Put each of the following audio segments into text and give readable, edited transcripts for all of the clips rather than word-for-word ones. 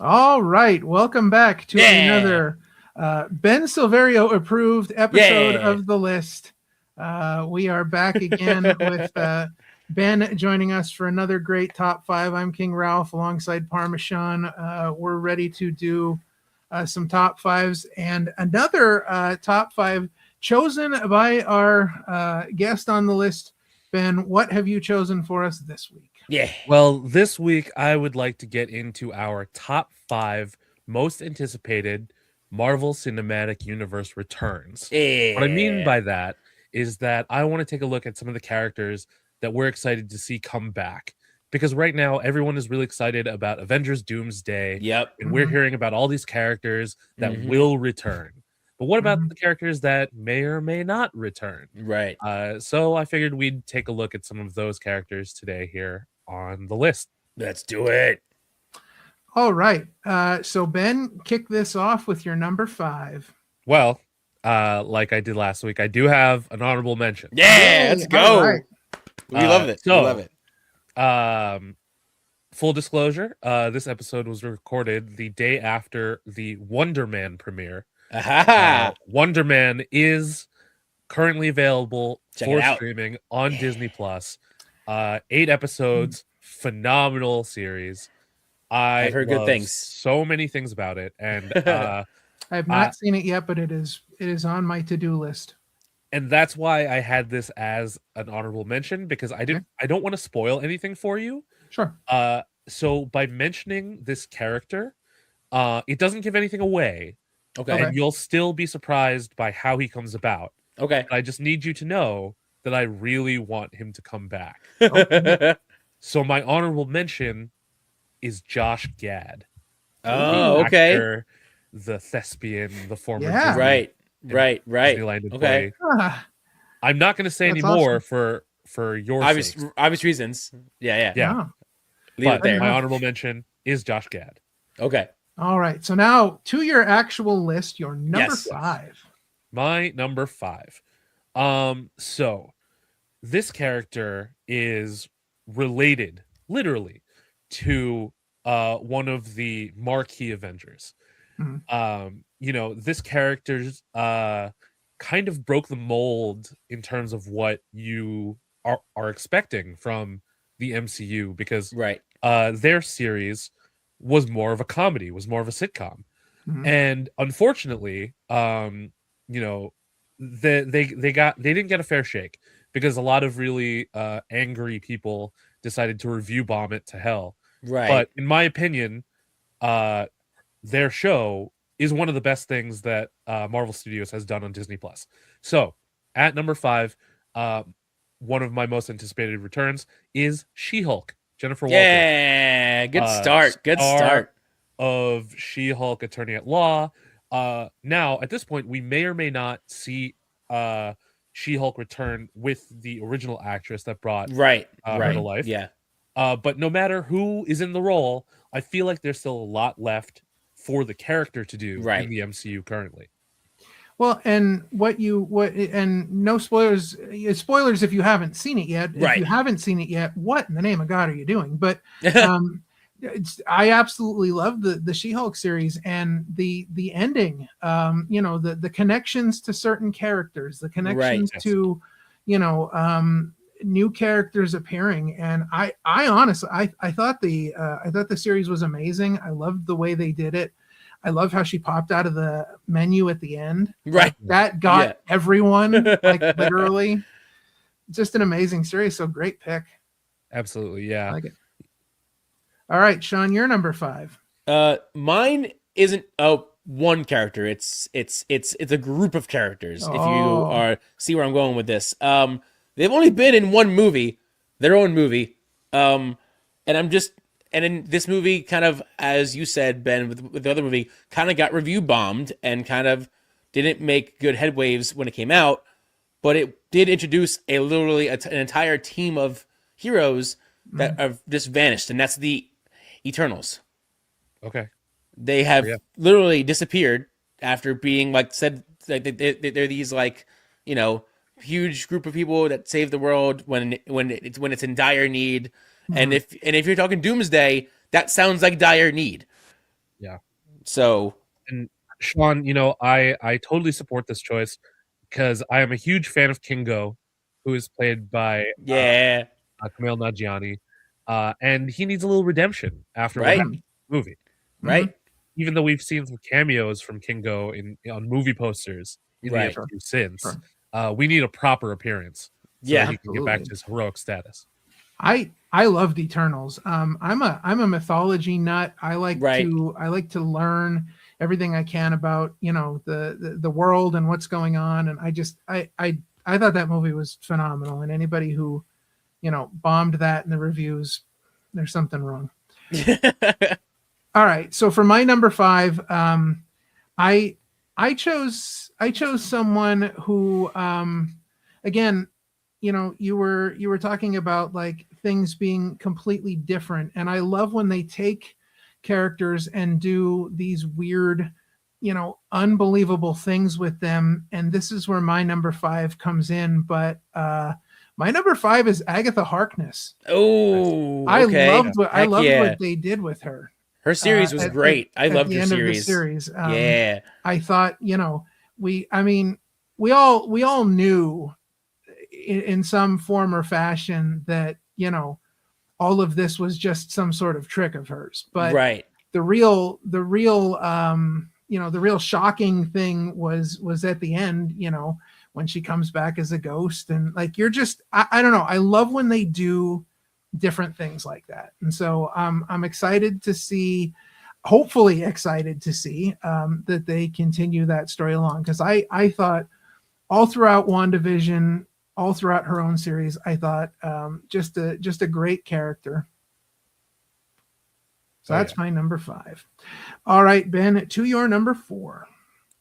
All right, welcome back to another Ben Silverio approved episode of the list. We are back again with Ben joining us for another great top five. I'm King Ralph alongside Parma Sean. We're ready to do some top fives and another top five chosen by our guest on the list. Ben, what have you chosen for us this week? Well, this week I would like to get into our top 5 most anticipated Marvel Cinematic Universe returns. What I mean by that is that I want to take a look at some of the characters that we're excited to see come back. Because right now everyone is really excited about Avengers Doomsday. Yep. And we're hearing about all these characters that will return. But what about the characters that may or may not return? Right. So I figured we'd take a look at some of those characters today here on the list. Let's do it. All right. So Ben, kick this off with your number 5. Well, like I did last week, I do have an honorable mention. Yeah, let's go. Right. We love it. So, we love it. Full disclosure, this episode was recorded the day after the Wonder Man premiere. Wonder Man is currently available for streaming on Disney Plus. 8 episodes, phenomenal series. I've heard good things. So many things about it, and I have not seen it yet, but it is on my to-do list. And that's why I had this as an honorable mention, because I don't want to spoil anything for you. Sure. So by mentioning this character, it doesn't give anything away. Okay. And you'll still be surprised by how he comes about. Okay. I just need you to know that I really want him to come back. Okay. So my honorable mention is Josh Gad. Oh, okay. Actor, the thespian, the former Disney, right. Disneyland employee. Okay. I'm not going to say any more for your obvious reasons. Yeah. Wow. Leave it there. My honorable mention is Josh Gad. Okay. All right. So now to your actual list, your number 5. My number 5. So this character is related, literally, to one of the marquee Avengers. This character's kind of broke the mold in terms of what you are expecting from the MCU, because their series was more of a comedy, was more of a sitcom. And unfortunately, they didn't get a fair shake, because a lot of really angry people decided to review bomb it to hell. Right. But in my opinion, their show is one of the best things that Marvel Studios has done on Disney Plus. So at number 5, one of my most anticipated returns is She-Hulk, Jennifer Walters. Yeah, good start. Good start. Of She-Hulk Attorney at Law. Now, at this point, we may or may not see She-Hulk return with the original actress that brought her to life. Yeah. But no matter who is in the role, I feel like there's still a lot left for the character to do in the MCU currently. Well, and and no spoilers. Spoilers if you haven't seen it yet. If you haven't seen it yet, what in the name of God are you doing? But I absolutely love the She-Hulk series, and the ending. The connections to certain characters, the connections to, new characters appearing, and I honestly I thought the series was amazing. I loved the way they did it. I love how she popped out of the menu at the end. Right. That got everyone, like, literally. Just an amazing series. So great pick. Absolutely, yeah. I like it. All right, Sean, you're number 5. Mine isn't one character. It's a group of characters. If you see where I'm going with this. They've only been in one movie, their own movie. And in this movie, kind of, as you said, Ben, with the other movie, kind of got review bombed and kind of didn't make good headwaves when it came out. But it did introduce literally an entire team of heroes that have just vanished, and that's the Eternals. Okay. They have literally disappeared after being, like, said, like, they're these, like, huge group of people that save the world when it's in dire need. And if you're talking Doomsday, that sounds like dire need. So, And Sean, I totally support this choice because I am a huge fan of Kingo, who is played by yeah, Kumail Nanjiani, and he needs a little redemption after what right, happened in the movie. right, Even though we've seen some cameos from Kingo on movie posters in the right. MCU since, Sure. we need a proper appearance so Yeah, that he can get back Absolutely. to his heroic status. I loved Eternals. I'm a mythology nut. I like Right. to learn everything I can about the world and what's going on. And I thought that movie was phenomenal. And anybody who bombed that in the reviews, there's something wrong. All right, so for my number 5, I chose someone who, again, you were talking about like things being completely different, and I love when they take characters and do these weird, unbelievable things with them. And this is where my number 5 comes in. But my number 5 is Agatha Harkness. Oh, I okay. loved Heck yeah. what they did with her. Her series was great. I loved the her end series. Of the series. Yeah. I thought, we all knew in some form or fashion that, all of this was just some sort of trick of hers. But right. the real shocking thing was at the end, when she comes back as a ghost. And like, I don't know. I love when they do different things like that. And so I'm excited to see, hopefully excited to see that they continue that story along. Because I thought all throughout WandaVision, all throughout her own series, I thought just a great character. So that's my number 5. All right, Ben, to your number 4.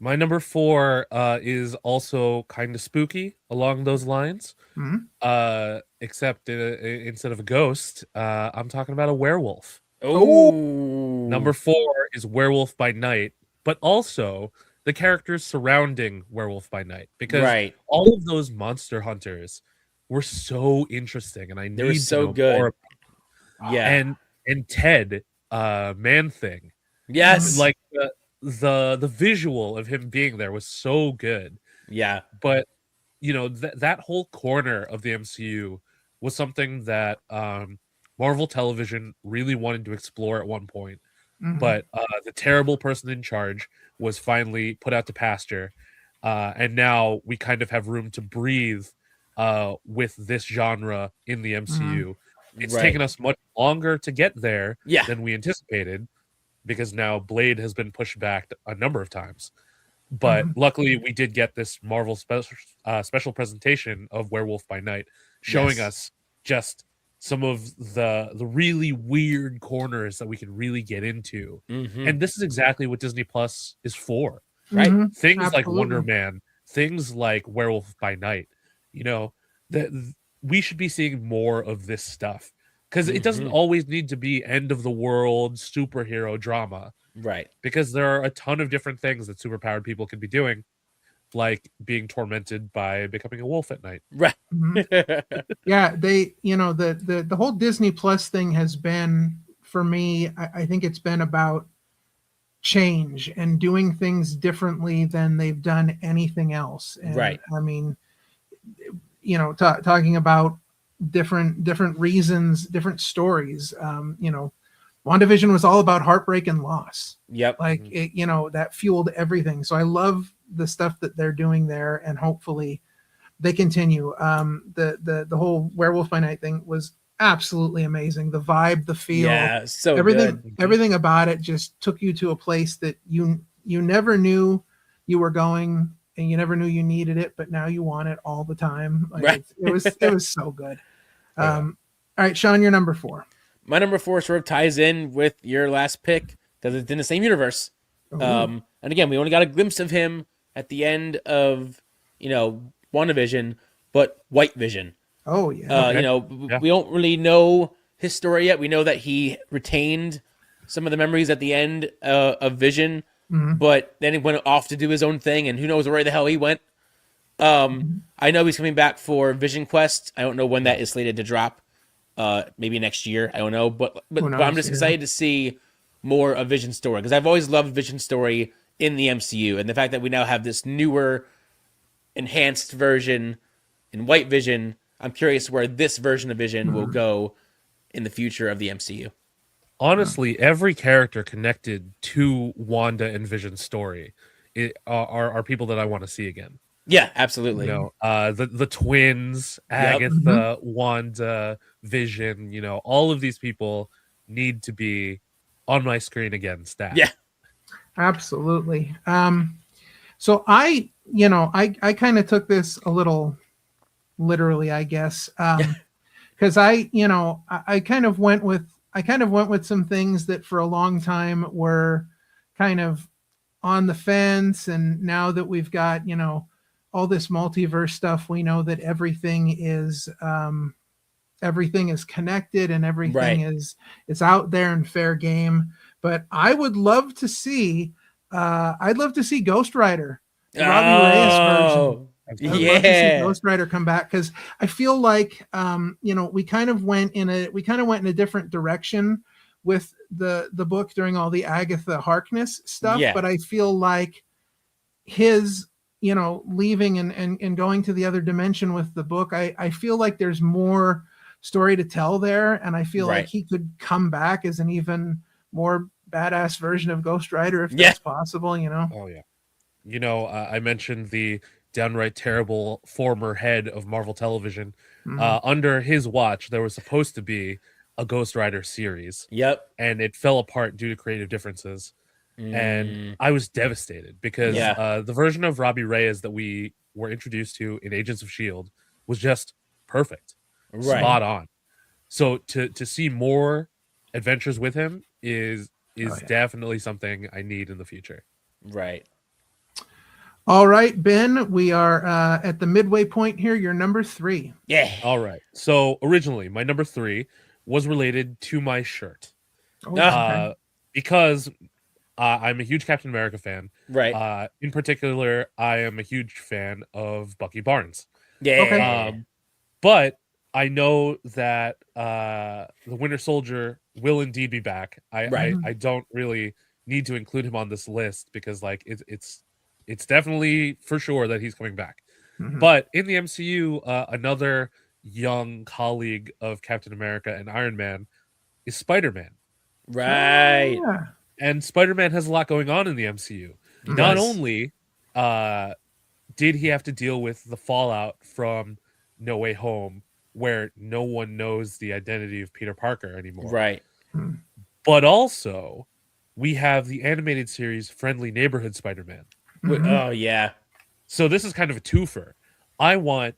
My number 4 is also kind of spooky along those lines. Except instead of a ghost, I'm talking about a werewolf. Oh. Number 4 is Werewolf by Night, but also the characters surrounding Werewolf by Night, because all of those monster hunters were so interesting, and they were so good. More yeah, and Ted, Man Thing, yes, like the visual of him being there was so good. Yeah, but that whole corner of the MCU was something that Marvel Television really wanted to explore at one point. But the terrible person in charge was finally put out to pasture. And now we kind of have room to breathe with this genre in the MCU. It's taken us much longer to get there than we anticipated, because now Blade has been pushed back a number of times. But luckily, we did get this Marvel special presentation of Werewolf by Night, showing us just some of the really weird corners that we can really get into. And this is exactly what Disney Plus is for, right? Things like Wonder Man, things like Werewolf by Night, that we should be seeing more of this stuff, because it doesn't always need to be end of the world superhero drama. Right. Because there are a ton of different things that superpowered people could be doing, like being tormented by becoming a wolf at night. Right. Yeah, they, the whole Disney Plus thing has been, for me, I think it's been about change and doing things differently than they've done anything else. And, right. I mean, talking about different reasons, different stories, WandaVision was all about heartbreak and loss. Yep. Like it, that fueled everything. So I love the stuff that they're doing there, and hopefully they continue. The whole Werewolf by Night thing was absolutely amazing. The vibe, the feel, so everything about it just took you to a place that you never knew you were going, and you never knew you needed it, but now you want it all the time. Like, it was so good. All right, Sean, your number 4. My number 4 sort of ties in with your last pick because it's in the same universe. And again, we only got a glimpse of him at the end of, WandaVision, but White Vision. Oh, yeah. We don't really know his story yet. We know that he retained some of the memories at the end of Vision, but then he went off to do his own thing, and who knows where the hell he went. I know he's coming back for Vision Quest. I don't know when that is slated to drop. Maybe next year. I don't know. But I'm just excited to see more a Vision story, because I've always loved Vision story in the MCU, and the fact that we now have this newer, enhanced version in White Vision, I'm curious where this version of Vision will go in the future of the MCU. Honestly, every character connected to Wanda and Vision's story are people that I want to see again. Yeah, absolutely. You know, the twins, Agatha, Wanda, Vision, you know, all of these people need to be on my screen again, stat. Yeah. Absolutely. So I kind of took this a little literally, I guess. Because I kind of went with some things that for a long time were kind of on the fence, and now that we've got, all this multiverse stuff, we know that everything is connected and everything is out there and fair game. But I would love to see Ghost Rider, the Robbie Reyes version. I'd love to see Ghost Rider come back, because I feel like we kind of went in a different direction with the book during all the Agatha Harkness stuff. But I feel like his leaving and going to the other dimension with the book, I feel like there's more story to tell there, and I feel like he could come back as an even more badass version of Ghost Rider if that's possible. Oh yeah. I mentioned the downright terrible former head of Marvel Television. Under his watch, there was supposed to be a Ghost Rider series. And it fell apart due to creative differences. And I was devastated because the version of Robbie Reyes that we were introduced to in Agents of S.H.I.E.L.D. was just perfect. Spot on. So to see more adventures with him is definitely something I need in the future. All right, Ben, we are at the midway point here. You're number 3. All right. So originally, my number 3 was related to my shirt. Because I'm a huge Captain America fan. In particular, I am a huge fan of Bucky Barnes. But I know that the Winter Soldier will indeed be back. I don't really need to include him on this list because it's definitely for sure that he's coming back. But in the MCU, another young colleague of Captain America and Iron Man is Spider-Man. And Spider-Man has a lot going on in the MCU. Not only did he have to deal with the fallout from No Way Home, where no one knows the identity of Peter Parker anymore. But also, we have the animated series Friendly Neighborhood Spider-Man. So this is kind of a twofer. I want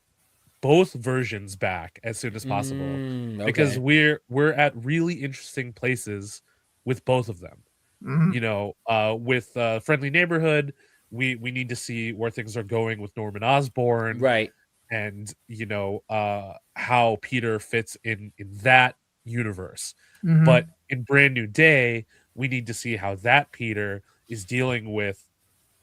both versions back as soon as possible because we're at really interesting places with both of them. With Friendly Neighborhood, we need to see where things are going with Norman Osborn, and how Peter fits in that universe. But in Brand New Day, we need to see how that Peter is dealing with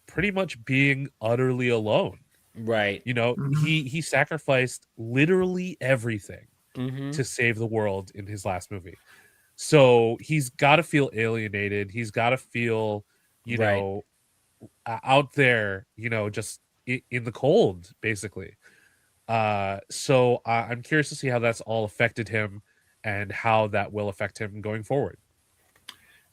pretty much being utterly alone. He sacrificed literally everything to save the world in his last movie. So he's got to feel alienated. He's got to feel, out there, just in the cold, basically. So I'm curious to see how that's all affected him and how that will affect him going forward.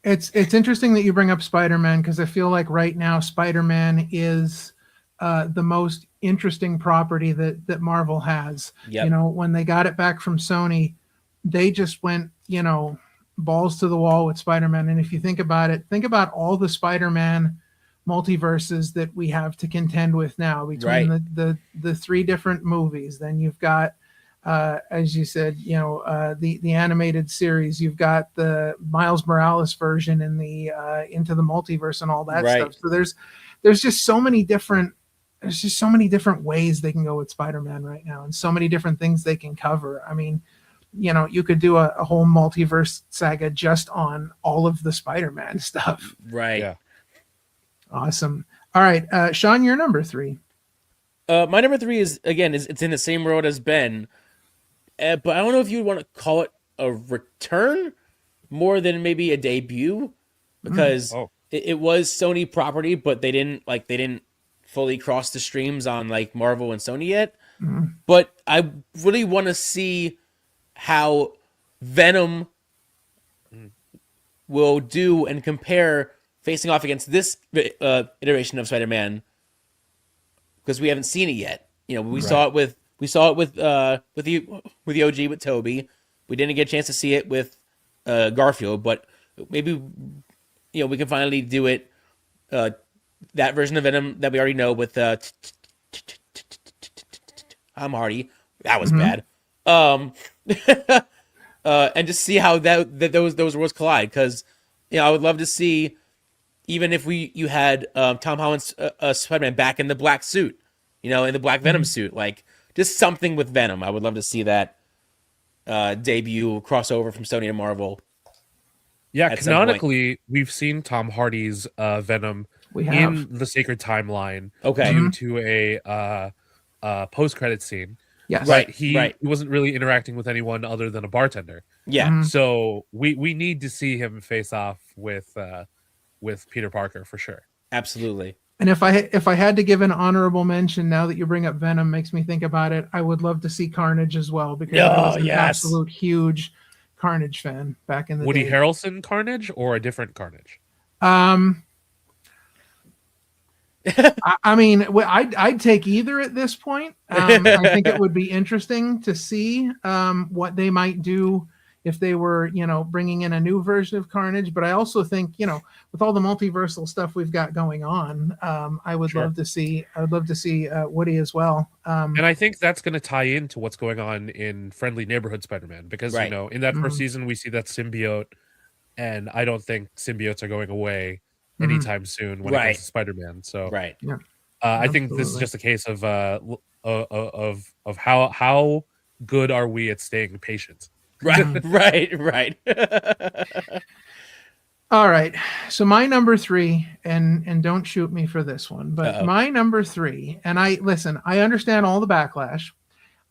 It's interesting that you bring up Spider-Man, because I feel like right now Spider-Man is the most interesting property that Marvel has. When they got it back from Sony, they just went, balls to the wall with Spider-Man. And if you think about it, think about all the Spider-Man multiverses that we have to contend with now between the 3 different movies. Then you've got as you said, the animated series. You've got the Miles Morales version in the Into the Multiverse and all that stuff. So there's just so many different ways they can go with Spider-Man right now, and so many different things they can cover. I mean, you could do a whole multiverse saga just on all of the Spider-Man stuff. Awesome. All right, Sean, you're number 3. My number 3 is it's in the same road as Ben. But I don't know if you would want to call it a return more than maybe a debut. because it was Sony property, but they didn't fully cross the streams on like Marvel and Sony yet. But I really want to see how Venom will do and compare facing off against this iteration of Spider-Man, because we haven't seen it yet. You know, we saw it with the OG with Toby. We didn't get a chance to see it with Garfield, but maybe we can finally do it. That version of Venom that we already know with Tom Hardy. That was bad. And just see how those worlds collide, because I would love to see, even if you had Tom Holland's Spider-Man back in the black suit, in the black Venom suit, like just something with Venom. I would love to see that debut crossover from Sony to Marvel. Yeah, canonically, we've seen Tom Hardy's Venom in the Sacred Timeline due to a post-credit scene. Yes. Right. He wasn't really interacting with anyone other than a bartender. Yeah. So we need to see him face off with Peter Parker for sure. Absolutely. And if I had to give an honorable mention, now that you bring up Venom, makes me think about it, I would love to see Carnage as well, because I was an absolute huge Carnage fan back in the Woody day. Harrelson Carnage or a different Carnage? I mean, I'd take either at this point. I think it would be interesting to see what they might do if they were, bringing in a new version of Carnage. But I also think, with all the multiversal stuff we've got going on, I would love to see Woody as well. And I think that's going to tie into what's going on in Friendly Neighborhood Spider-Man, because in that first season we see that symbiote, and I don't think symbiotes are going away anytime soon when it comes to Spider-Man. So I think this is just a case of how good are we at staying patient. Right. All right. So my number 3, and don't shoot me for this one, but my number 3, and I understand all the backlash.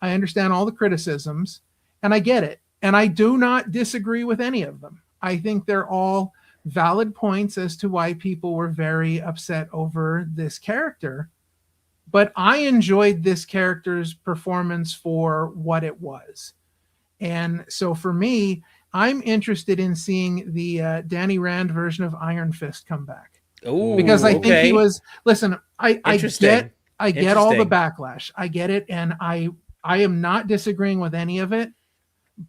I understand all the criticisms, and I get it. And I do not disagree with any of them. I think they're all valid points as to why people were very upset over this character. But I enjoyed this character's performance for what it was. And so for me, I'm interested in seeing the Danny Rand version of Iron Fist come back. Ooh, because I think he was, I get all the backlash. I get it. And I am not disagreeing with any of it,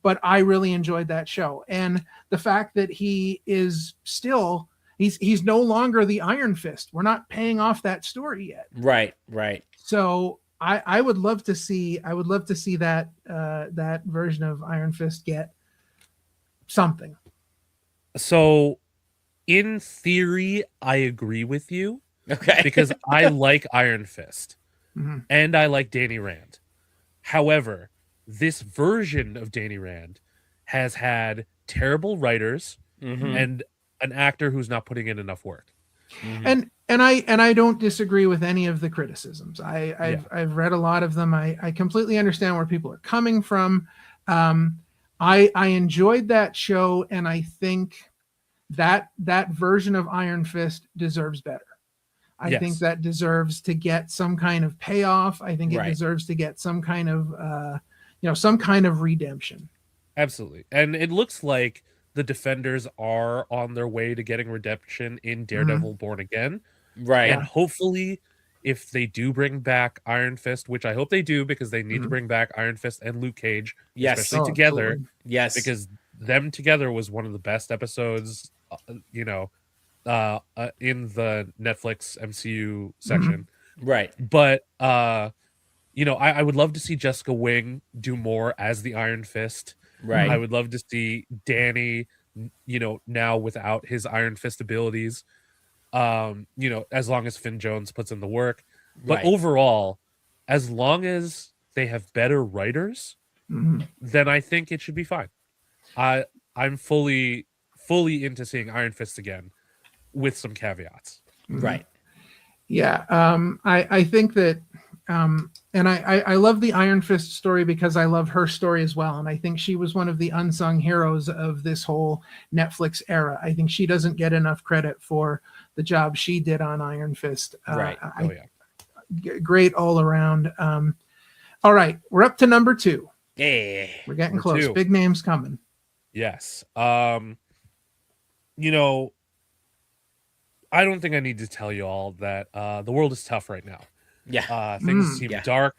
but I really enjoyed that show. And the fact that he is still, he's no longer the Iron Fist. We're not paying off that story yet. Right. So I would love to see that that version of Iron Fist get something. So in theory, I agree with you. Okay. Because I like Iron Fist and I like Danny Rand. However, this version of Danny Rand has had terrible writers and an actor who's not putting in enough work. And I don't disagree with any of the criticisms. I've read a lot of them. I completely understand where people are coming from. I enjoyed that show, and I think that version of Iron Fist deserves better. I think that deserves to get some kind of payoff. I think it deserves to get some kind of some kind of redemption. Absolutely. And it looks like the Defenders are on their way to getting redemption in Daredevil Born Again. Right. And hopefully, if they do bring back Iron Fist, which I hope they do, because they need to bring back Iron Fist and Luke Cage, especially together. Totally. Yes. Because them together was one of the best episodes, in the Netflix MCU section. Right. But, I would love to see Jessica Wing do more as the Iron Fist. Right. I would love to see Danny, now without his Iron Fist abilities, as long as Finn Jones puts in the work. But overall, as long as they have better writers, then I think it should be fine. I'm fully into seeing Iron Fist again with some caveats. Right. Yeah. I think that, and And I love the Iron Fist story because I love her story as well. And I think she was one of the unsung heroes of this whole Netflix era. I think she doesn't get enough credit for the job she did on Iron Fist. Right. Great all around. All right, we're up to number 2. Yeah. We're getting Number close. 2. Big names coming. Yes. You know, I don't think I need to tell you all that the world is tough right now. Yeah. Things seem Yeah. dark,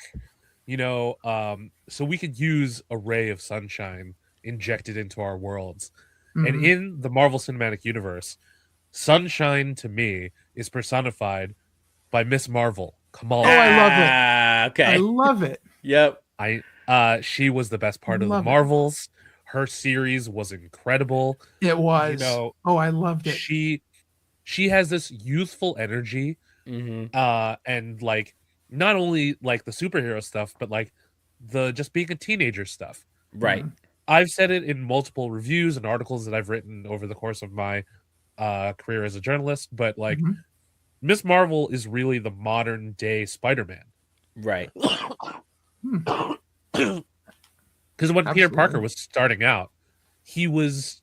so we could use a ray of sunshine injected into our worlds. And in the Marvel Cinematic Universe, sunshine to me is personified by Miss Marvel, Kamala. Oh, I love it. Okay. I love it. Yep. She was the best part of the Love it. Marvels. Her series was incredible. It was. I loved it. She has this youthful energy, and like not only like the superhero stuff, but like the just being a teenager stuff. Right. I've said it in multiple reviews and articles that I've written over the course of my career as a journalist, but like Miss Marvel is really the modern day Spider-Man. Right. Because when Peter Parker was starting out, he was,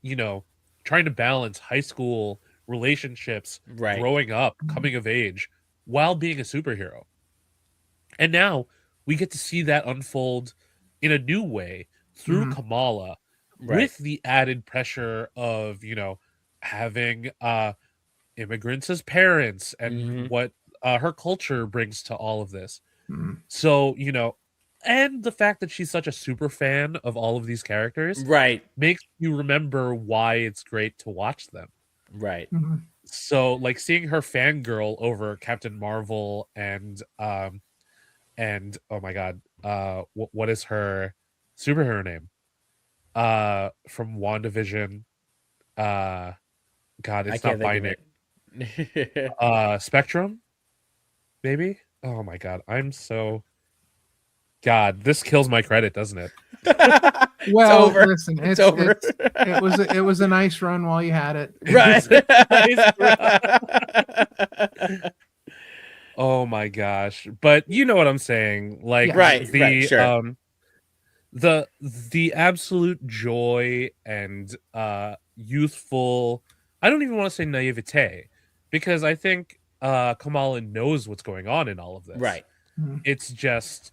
trying to balance high school relationships, growing up, coming of age, while being a superhero. And now we get to see that unfold in a new way through Kamala, with the added pressure of, having immigrants as parents and what her culture brings to all of this. So, and the fact that she's such a super fan of all of these characters makes you remember why it's great to watch them. Right. So like seeing her fangirl over Captain Marvel and oh my god, what is her superhero name? From WandaVision. God, it's not Bionic. Spectrum? Maybe? Oh my god, I'm so God, this kills my credit, doesn't it? Well, over. Listen, it's over. It was a nice run while you had it. Right. Oh my gosh. But you know what I'm saying. Like sure. The absolute joy and youthful, I don't even want to say naivete, because I think Kamala knows what's going on in all of this. Right. It's just,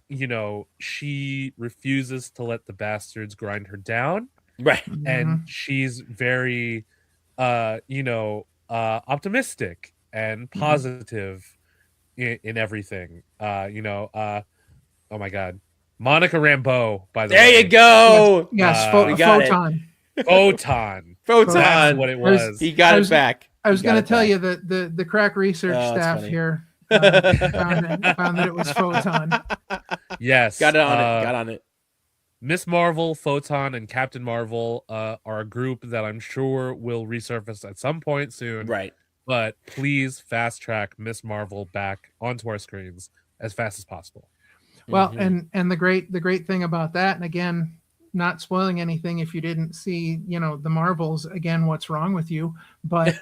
she refuses to let the bastards grind her down. Right. And she's very optimistic and positive in everything. Oh my god. Monica Rambeau, by the way. There you go. Yes, we got Photon. Photon. Photon. That's what it was. He got it back. I was going to tell you that the crack research staff here found that it was Photon. Yes. Got on it. Miss Marvel, Photon, and Captain Marvel are a group that I'm sure will resurface at some point soon. Right. But please fast track Miss Marvel back onto our screens as fast as possible. Well, and the great thing about that, and again, not spoiling anything if you didn't see, the Marvels, again, what's wrong with you? But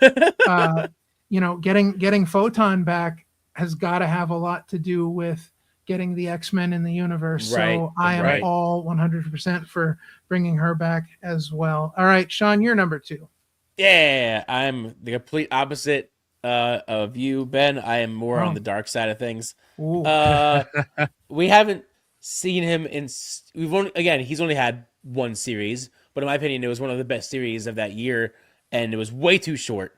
getting Photon back has got to have a lot to do with getting the X-Men in the universe. Right. So I am all 100% for bringing her back as well. All right, Sean, you're number 2. Yeah, I'm the complete opposite of you, Ben. I am more on the dark side of things. We haven't seen him he's only had one series, but in my opinion, it was one of the best series of that year, and it was way too short,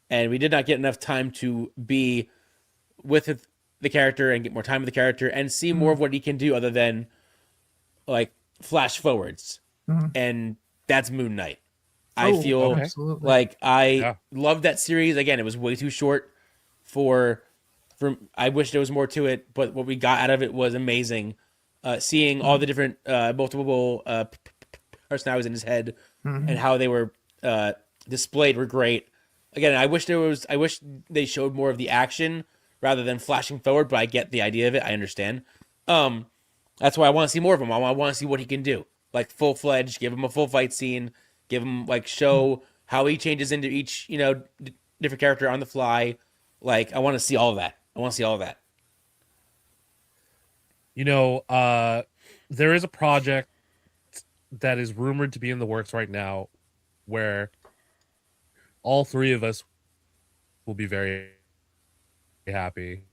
and we did not get enough time to be with the character and get more time with the character and see more of what he can do other than like flash forwards, and that's Moon Knight. I feel like I love that series. Again, it was way too short for I wish there was more to it, but what we got out of it was amazing. Seeing all the different multiple personalities in his head and how they were displayed were great. Again, I wish they showed more of the action rather than flashing forward, but I get the idea of it. I understand. That's why I want to see more of him. I want to see what he can do, like full-fledged. Give him a full fight scene. Give him show how he changes into each different character on the fly. Like I want to see all of that. There is a project that is rumored to be in the works right now where all three of us will be very happy.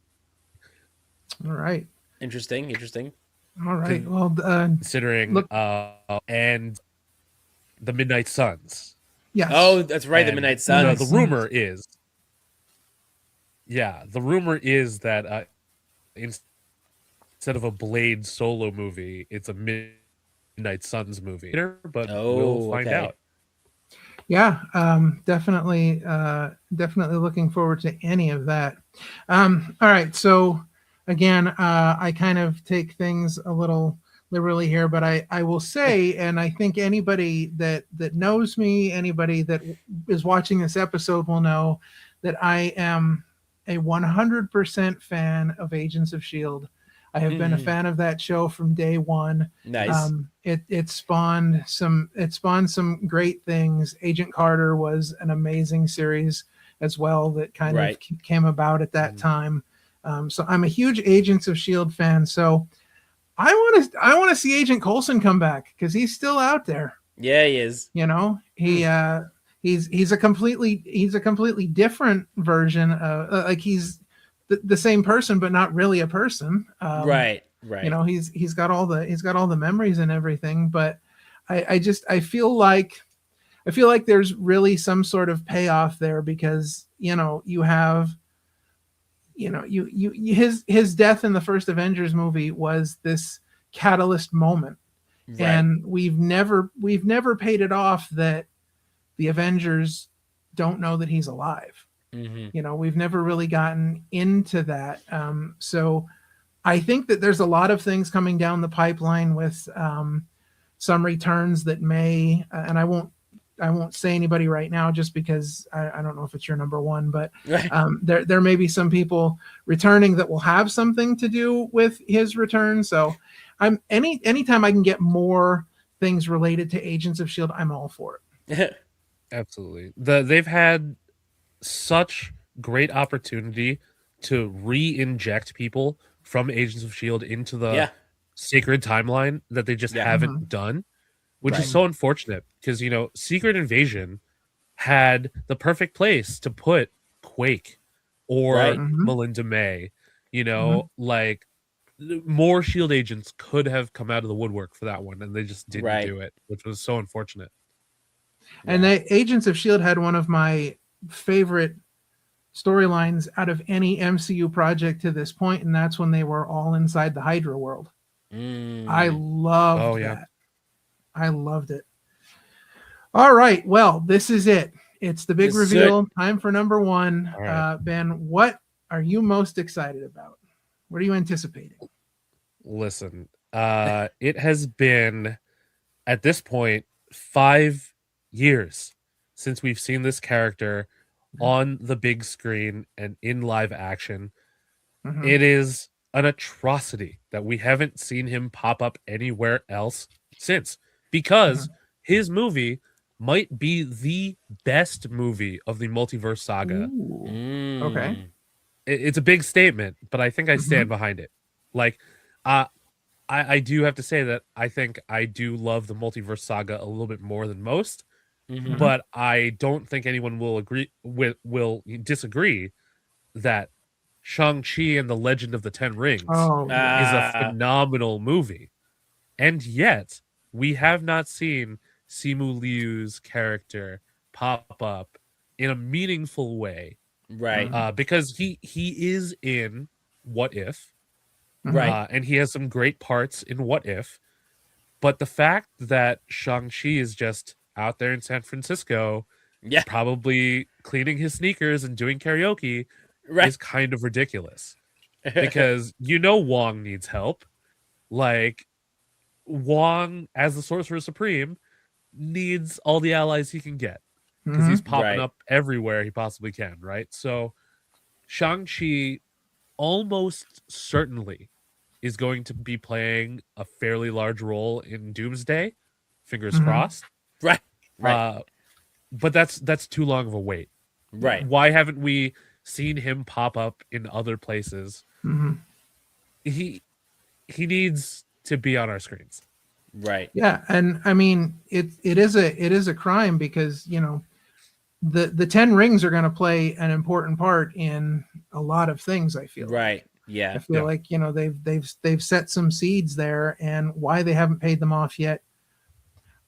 All right. Interesting. All right. Well, Considering look. And the Midnight Suns. Yes. Oh, that's right. The And Midnight Suns. The rumor is, that instead of a Blade solo movie, it's a Midnight Suns movie. But we'll find out. Yeah, definitely looking forward to any of that. All right, so again, I kind of take things a little liberally here, but I will say, and I think anybody that knows me, anybody that is watching this episode will know that I am a 100% fan of Agents of S.H.I.E.L.D. I have been a fan of that show from day one. Nice. It spawned some great things. Agent Carter was an amazing series as well that kind of came about at that time. So I'm a huge Agents of S.H.I.E.L.D. fan. So I want to see Agent Coulson come back because he's still out there. Yeah, he is. He's a completely different version of he's the same person but not really a person. Right. He's got all the memories and everything, but I feel like there's really some sort of payoff there because you have his death in the first Avengers movie was this catalyst moment, and we've never paid it off that the Avengers don't know that he's alive. We've never really gotten into that. So I think that there's a lot of things coming down the pipeline with some returns that may, and I won't say anybody right now just because I don't know if it's your number one, but there may be some people returning that will have something to do with his return. So anytime I can get more things related to Agents of S.H.I.E.L.D., I'm all for it. Absolutely. They've had such great opportunity to re-inject people from Agents of S.H.I.E.L.D. into the sacred timeline that they just haven't done, which is so unfortunate because, Secret Invasion had the perfect place to put Quake or Melinda May, like more S.H.I.E.L.D. agents could have come out of the woodwork for that one and they just didn't do it, which was so unfortunate. And the Agents of S.H.I.E.L.D. had one of my favorite storylines out of any MCU project to this point, and that's when they were all inside the Hydra world. I loved that. I loved it. All right, well, this is it. It's the big reveal. Time for number one. Right. Ben, what are you most excited about? What are you anticipating? Listen, it has been, at this point, 5 years since we've seen this character on the big screen and in live action. It is an atrocity that we haven't seen him pop up anywhere else since, because his movie might be the best movie of the multiverse saga. Okay. It's a big statement, but I think I stand behind it. Like, I do have to say that I think I do love the multiverse saga a little bit more than most. But I don't think anyone will disagree that Shang-Chi and the Legend of the Ten Rings is a phenomenal movie. And yet, we have not seen Simu Liu's character pop up in a meaningful way. Right. Because he is in What If. Right. And he has some great parts in What If. But the fact that Shang-Chi is just out there in San Francisco, probably cleaning his sneakers and doing karaoke is kind of ridiculous. Because Wong needs help. Like, Wong, as the Sorcerer Supreme, needs all the allies he can get. Because he's popping up everywhere he possibly can, right? So, Shang-Chi almost certainly is going to be playing a fairly large role in Doomsday. Fingers crossed. Right. But that's too long of a wait. Right. Why haven't we seen him pop up in other places? he needs to be on our screens. Right. Yeah, and I mean it is a crime because the 10 rings are going to play an important part in a lot of things. I feel Right. like. Yeah. I feel like they've set some seeds there, and why they haven't paid them off yet,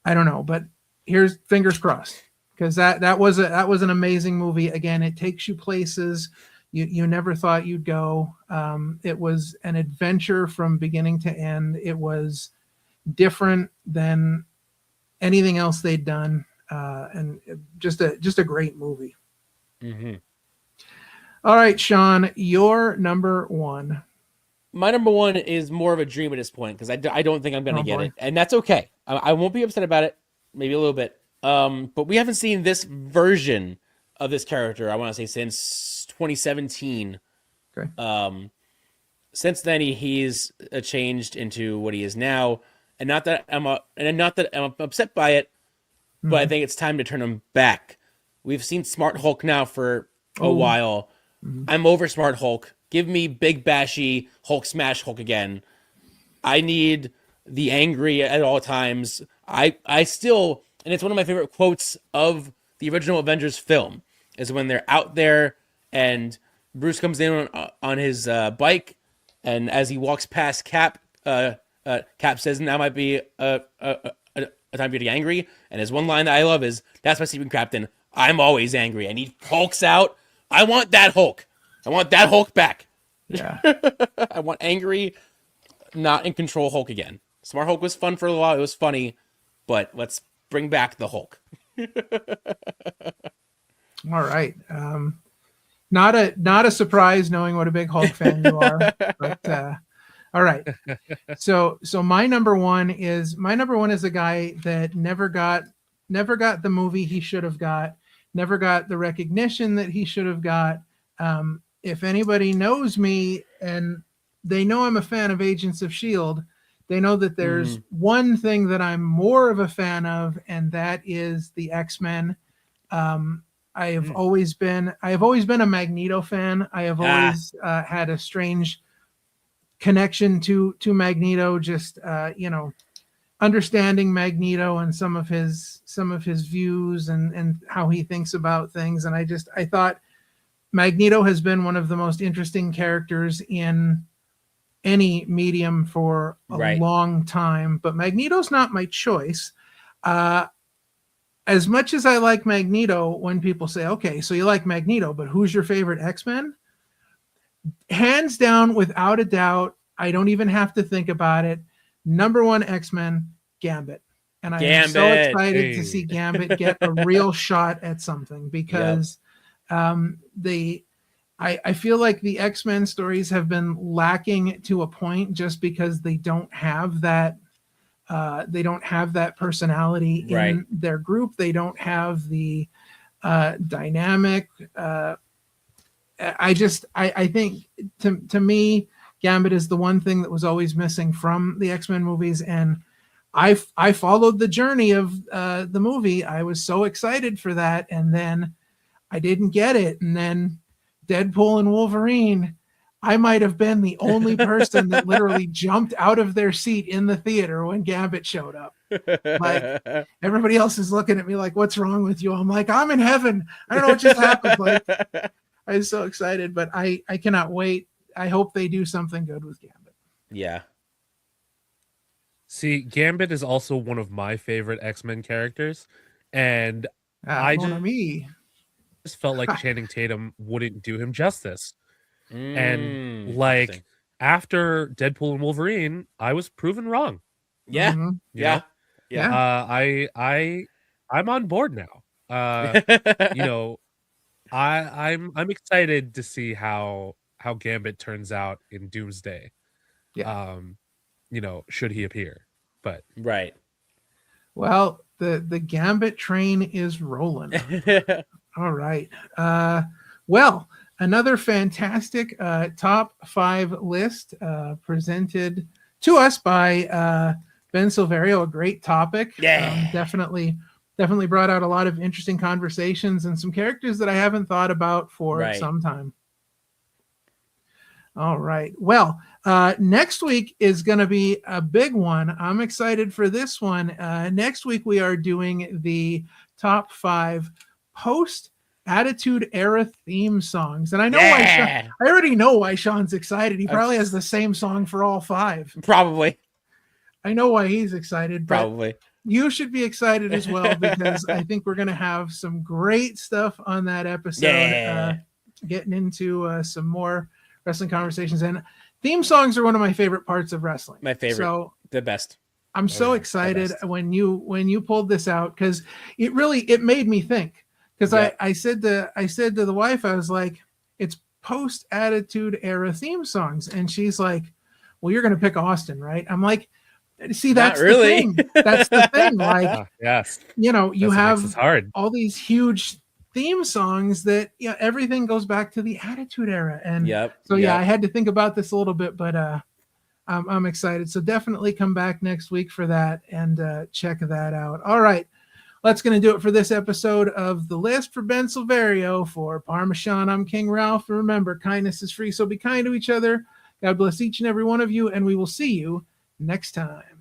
I don't know. But here's fingers crossed, because that was an amazing movie. Again, it takes you places you never thought you'd go. It was an adventure from beginning to end. It was different than anything else they'd done, and just a great movie. Mm-hmm. All right, Sean, your number one. My number one is more of a dream at this point because I don't think I'm going to get boy. it. And that's okay. I won't be upset about it. Maybe a little bit. But we haven't seen this version of this character, I want to say, since 2017. Okay. Since then, he's changed into what he is now. And not that I'm upset by it, but I think it's time to turn him back. We've seen Smart Hulk now for a while. I'm over Smart Hulk. Give me big bashy Hulk smash Hulk again. I need the angry at all times. I still, and it's one of my favorite quotes of the original Avengers film, is when they're out there and Bruce comes in on his bike, and as he walks past Cap, Cap says, "Now might be a time for you to get angry." And his one line that I love is, "That's my secret, Captain. I'm always angry." And he hulks out. I want that Hulk. I want that Hulk back. Yeah. I want angry, not in control Hulk again. Smart Hulk was fun for a while. It was funny, but let's bring back the Hulk. All right. Not a surprise knowing what a big Hulk fan you are, but all right. So my number one is a guy that never got the movie he should have got, never got the recognition that he should have got. If anybody knows me and they know I'm a fan of Agents of S.H.I.E.L.D., they know that there's one thing that I'm more of a fan of, and that is the X-Men. I have always been a Magneto fan. I have always had a strange connection to Magneto, just understanding Magneto and some of his views and how he thinks about things. And I thought Magneto has been one of the most interesting characters in any medium for a long time, but Magneto's not my choice. As much as I like Magneto, when people say, okay, so you like Magneto, but who's your favorite X-Men? Hands down, without a doubt, I don't even have to think about it. Number one X-Men, Gambit. And I am so excited to see Gambit get a real shot at something, because I feel like the X-Men stories have been lacking to a point just because they don't have that personality in their group. They don't have the dynamic. I think to me, Gambit is the one thing that was always missing from the X-Men movies, and I followed the journey of the movie. I was so excited for that, and then I didn't get it, and then Deadpool and Wolverine, I might have been the only person that literally jumped out of their seat in the theater when Gambit showed up. Like, everybody else is looking at me like, what's wrong with you? I'm like, I'm in heaven. I don't know what just happened. Like, I was so excited, but I cannot wait. I hope they do something good with Gambit. Yeah. See, Gambit is also one of my favorite X-Men characters, and I just felt like Channing Tatum wouldn't do him justice. And like after Deadpool and Wolverine, I was proven wrong. Yeah. I'm on board now. I'm excited to see how Gambit turns out in Doomsday. Should he appear? But well, the Gambit train is rolling. All right. Well, another fantastic top 5 list presented to us by Ben Silverio. A great topic. Definitely brought out a lot of interesting conversations and some characters that I haven't thought about for some time. All right. Well, next week is going to be a big one. I'm excited for this one. Next week, we are doing the top 5 post Attitude Era theme songs. And I know why I already know why Sean's excited. He probably has the same song for all 5. Probably. I know why he's excited. Probably. You should be excited as well, because I think we're going to have some great stuff on that episode. Getting into some more wrestling conversations, and theme songs are one of my favorite parts of wrestling. My favorite. So the best. I'm so excited when you pulled this out, because it made me think. Because I said to the wife, I was like, it's post Attitude Era theme songs, and she's like, well, you're going to pick Austin, right? I'm like, see, that's the thing. That's the thing. Like, yes, you have hard. all these huge theme songs that everything goes back to the Attitude Era, and I had to think about this a little bit, but I'm excited. So definitely come back next week for that and check that out. All right. That's going to do it for this episode of The List. For Ben Silverio, for Parma Sean, I'm King Ralph. And remember, kindness is free, so be kind to each other. God bless each and every one of you, and we will see you next time.